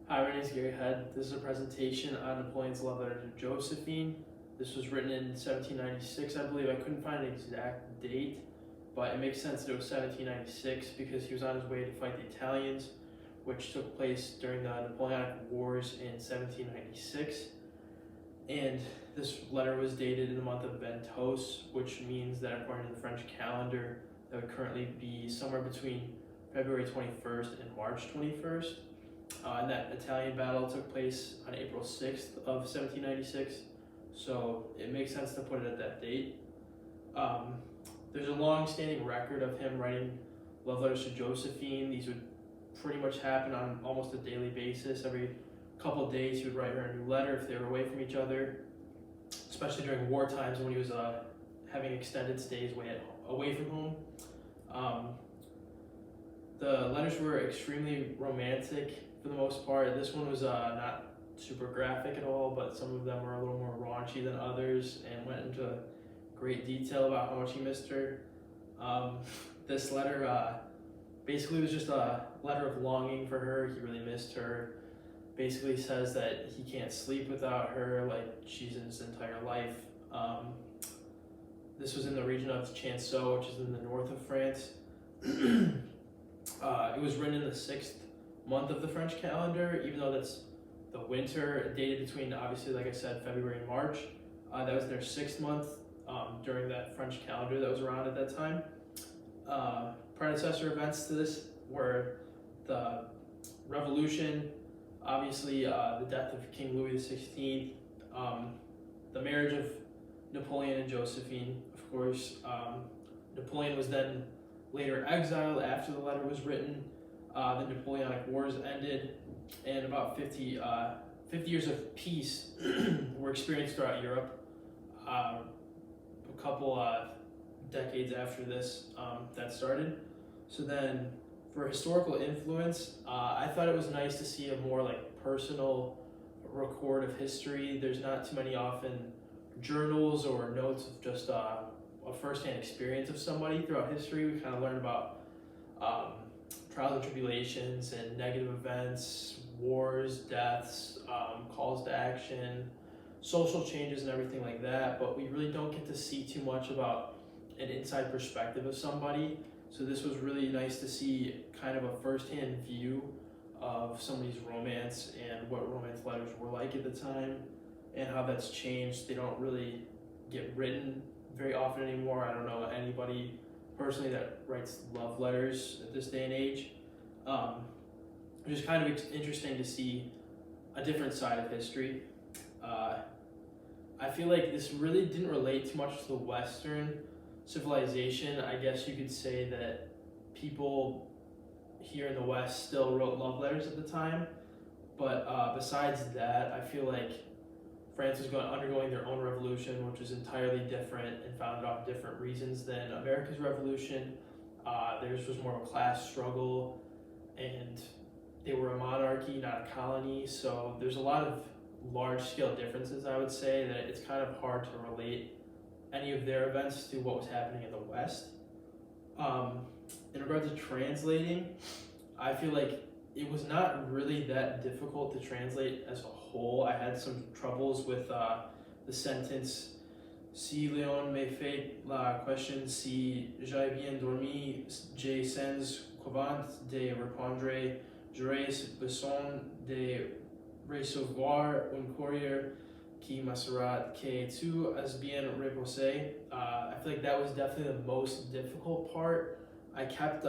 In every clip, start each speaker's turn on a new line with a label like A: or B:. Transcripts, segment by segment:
A: Hi, my name is Gary Head. This is a presentation on Napoleon's love letter to Josephine. This was written in 1796, I believe. I couldn't find an exact date, but it makes sense that it was 1796 because he was on his way to fight the Italians, which took place during the Napoleonic Wars in 1796. And this letter was dated in the month of Ventos, which means that according to the French calendar, that would currently be somewhere between February 21st and March 21st. And that Italian battle took place on April 6th of 1796, so it makes sense to put it at that date. There's a long-standing record of him writing love letters to Josephine. These would pretty much happen on almost a daily basis. Every couple of days he would write her a new letter if they were away from each other, especially during war times when he was having extended stays away from home. The letters were extremely romantic for the most part. This one was not super graphic at all, but some of them were a little more raunchy than others and went into great detail about how much he missed her. This letter basically was just a letter of longing for her. He really missed her. Basically says that he can't sleep without her, like she's in his entire life. This was in the region of Chanceau, which is in the north of France. It was written in the 6th month of the French calendar, even though that's the winter, dated between, obviously, like I said, February and March. That was their 6th month during that French calendar that was around at that time. Predecessor events to this were the Revolution, obviously the death of King Louis XVI, the marriage of Napoleon and Josephine, of course. Napoleon was then later exiled after the letter was written. The Napoleonic Wars ended, and about 50 years of peace were experienced throughout Europe. A couple decades after this, that started. So then, for historical influence, I thought it was nice to see a more like personal record of history. There's not too many often journals or notes of just a first-hand experience of somebody throughout history. We kind of learn about trials and tribulations and negative events, wars, deaths, calls to action, social changes and everything like that, but we really don't get to see too much about an inside perspective of somebody. So this was really nice to see kind of a first-hand view of somebody's romance and what romance letters were like at the time and how that's changed. They don't really get written very often anymore. I don't know anybody personally that writes love letters at this day and age. It's just kind of interesting to see a different side of history. I feel like this really didn't relate too much to the Western civilization. I guess you could say that people here in the West still wrote love letters at the time, but besides that, I feel like France was undergoing their own revolution, which was entirely different and founded off different reasons than America's revolution. Theirs was more of a class struggle, and they were a monarchy, not a colony. So there's a lot of large-scale differences, I would say, that it's kind of hard to relate any of their events to what was happening in the West. In regard to translating, I feel like it was not really that difficult to translate as a whole. I had some troubles with the sentence "Si Léon me fait la question si j'ai bien dormi, j'ai sans crainte de répondre, j'aurais besoin de recevoir un courrier qui m'assura que tu as bien reposé." I feel like that was definitely the most difficult part. I kept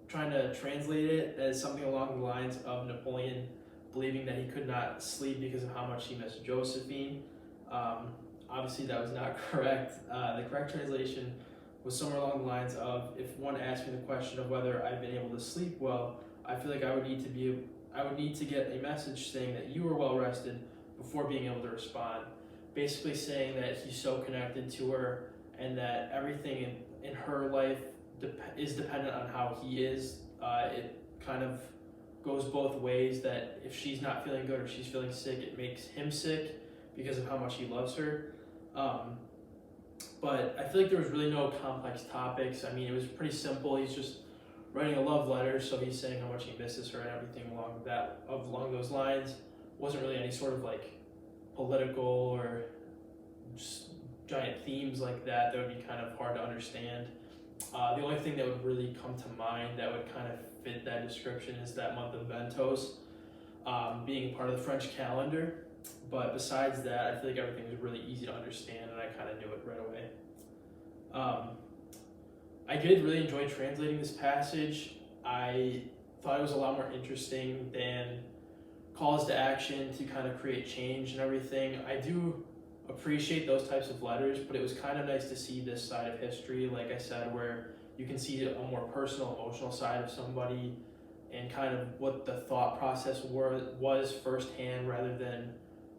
A: trying to translate it as something along the lines of Napoleon believing that he could not sleep because of how much he missed Josephine. Obviously, that was not correct. The correct translation was somewhere along the lines of, if one asked me the question of whether I've been able to sleep well, I feel like I would need to get a message saying that you were well rested before being able to respond. Basically saying that he's so connected to her and that everything in her life is dependent on how he is. It kind of goes both ways, that if she's not feeling good or she's feeling sick, it makes him sick because of how much he loves her. But I feel like there was really no complex topics. I mean, it was pretty simple. He's just writing a love letter, so he's saying how much he misses her and everything along those lines. Wasn't really any sort of like political or just giant themes like that would be kind of hard to understand. The only thing that would really come to mind that would kind of fit that description is that month of Ventos, being part of the French calendar. But besides that, I feel like everything was really easy to understand, and I kind of knew it right away. I did really enjoy translating this passage. I thought it was a lot more interesting than calls to action to kind of create change and everything. I do appreciate those types of letters, but it was kind of nice to see this side of history, like I said, where you can see a more personal, emotional side of somebody and kind of what the thought process was firsthand rather than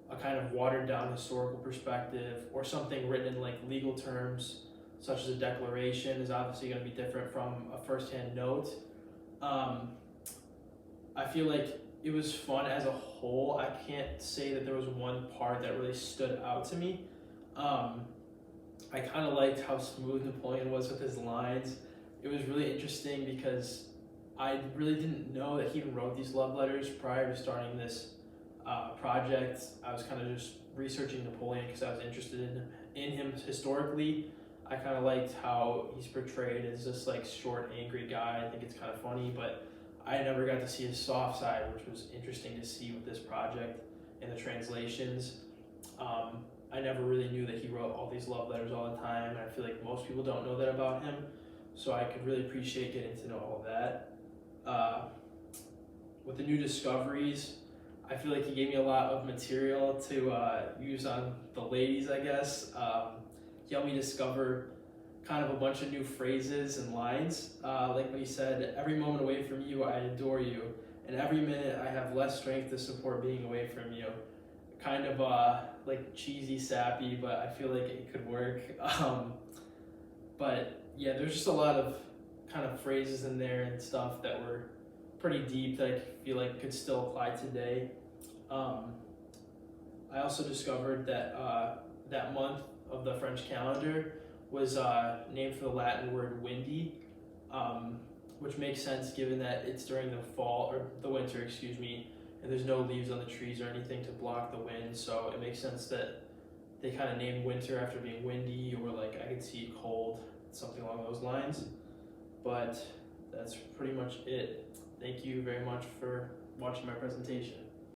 A: a kind of watered down historical perspective or something written in like legal terms, such as a declaration is obviously going to be different from a firsthand note. I feel like it was fun as a whole. I can't say that there was one part that really stood out to me. I kind of liked how smooth Napoleon was with his lines. It was really interesting because I really didn't know that he even wrote these love letters prior to starting this project. I was kind of just researching Napoleon because I was interested in him historically. I kind of liked how he's portrayed as this like short, angry guy. I think it's kind of funny, but I never got to see his soft side, which was interesting to see with this project and the translations. I never really knew that he wrote all these love letters all the time, and I feel like most people don't know that about him, so I could really appreciate getting to know all of that. With the new discoveries, I feel like he gave me a lot of material to use on the ladies, I guess. He helped me discover kind of a bunch of new phrases and lines, like when he said, "Every moment away from you, I adore you, and every minute I have less strength to support being away from you." Kind of like cheesy, sappy, but I feel like it could work. But yeah, there's just a lot of kind of phrases in there and stuff that were pretty deep that I feel like could still apply today. I also discovered that that month of the French calendar was named for the Latin word windy, which makes sense given that it's during the fall, or the winter, excuse me, and there's no leaves on the trees or anything to block the wind, so it makes sense that they kind of named winter after being windy, or like I could see cold, something along those lines. But that's pretty much it. Thank you very much for watching my presentation.